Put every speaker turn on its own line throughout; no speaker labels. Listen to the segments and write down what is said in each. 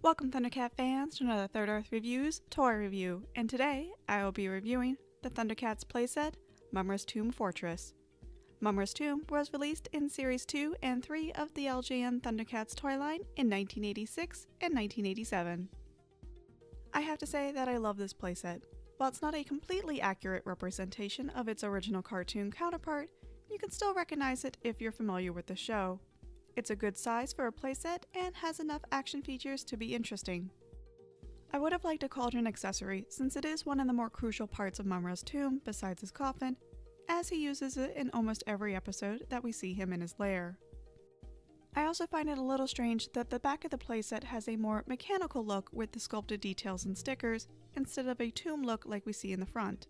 Welcome Thundercat fans to another Third Earth Reviews toy review, and today I will be reviewing the Thundercats playset, Mumm-Ra's Tomb Fortress. Mumm-Ra's Tomb was released in Series 2 and 3 of the LJN Thundercats toy line in 1986 and 1987. I have to say that I love this playset. While it's not a completely accurate representation of its original cartoon counterpart, you can still recognize it if you're familiar with the show. It's a good size for a playset and has enough action features to be interesting. I would have liked a cauldron accessory since it is one of the more crucial parts of Mumm-Ra's tomb besides his coffin, as he uses it in almost every episode that we see him in his lair. I also find it a little strange that the back of the playset has a more mechanical look with the sculpted details and stickers instead of a tomb look like we see in the front.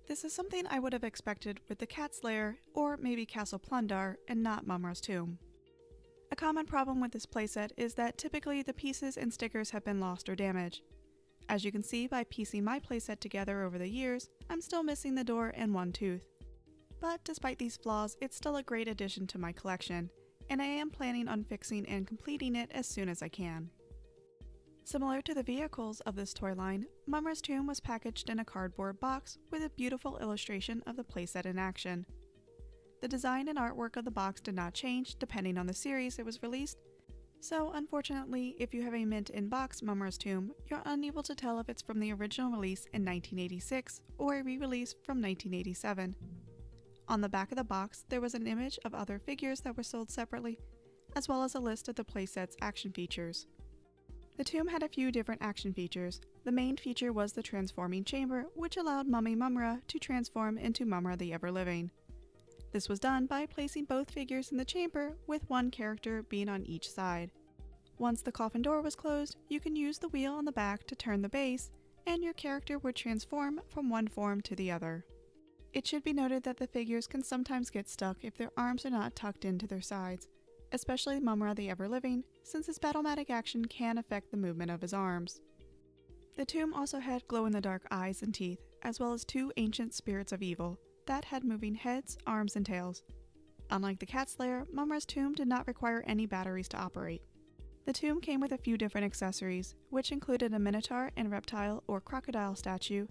This is something I would have expected with the cat's lair or maybe Castle Plundar and not Mumm-Ra's tomb. A common problem with this playset is that typically the pieces and stickers have been lost or damaged. As you can see by piecing my playset together over the years, I'm still missing the door and one tooth. But despite these flaws, it's still a great addition to my collection, and I am planning on fixing and completing it as soon as I can. Similar to the vehicles of this toy line, Mumm-Ra's tomb was packaged in a cardboard box with a beautiful illustration of the playset in action. The design and artwork of the box did not change depending on the series it was released, so unfortunately if you have a mint in-box Mumm-Ra's tomb, you're unable to tell if it's from the original release in 1986 or a re-release from 1987. On the back of the box there was an image of other figures that were sold separately, as well as a list of the playset's action features. The tomb had a few different action features. The main feature was the transforming chamber, which allowed Mummy Mumm-Ra to transform into Mumm-Ra the Ever-Living. This was done by placing both figures in the chamber with one character being on each side. Once the coffin door was closed, you can use the wheel on the back to turn the base, and your character would transform from one form to the other. It should be noted that the figures can sometimes get stuck if their arms are not tucked into their sides, especially Mumm-Ra the Ever-Living, since his battle-matic action can affect the movement of his arms. The tomb also had glow-in-the-dark eyes and teeth, as well as two ancient spirits of evil that had moving heads, arms, and tails. Unlike the cat's lair, Mumm-Ra's tomb did not require any batteries to operate. The tomb came with a few different accessories, which included a minotaur and reptile or crocodile statue,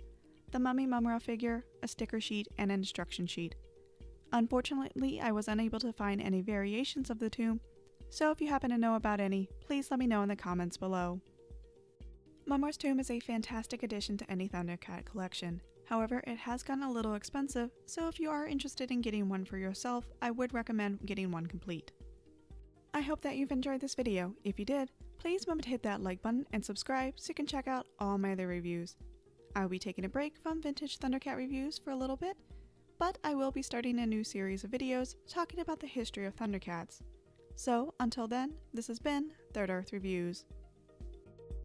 the Mummy Mumm-Ra figure, a sticker sheet, and an instruction sheet. Unfortunately, I was unable to find any variations of the tomb, so if you happen to know about any, please let me know in the comments below. Mumm-Ra's tomb is a fantastic addition to any Thundercat collection. However, it has gotten a little expensive, so if you are interested in getting one for yourself, I would recommend getting one complete. I hope that you've enjoyed this video. If you did, please remember to hit that like button and subscribe so you can check out all my other reviews. I will be taking a break from vintage Thundercat reviews for a little bit, but I will be starting a new series of videos talking about the history of Thundercats. So, until then, this has been Third Earth Reviews.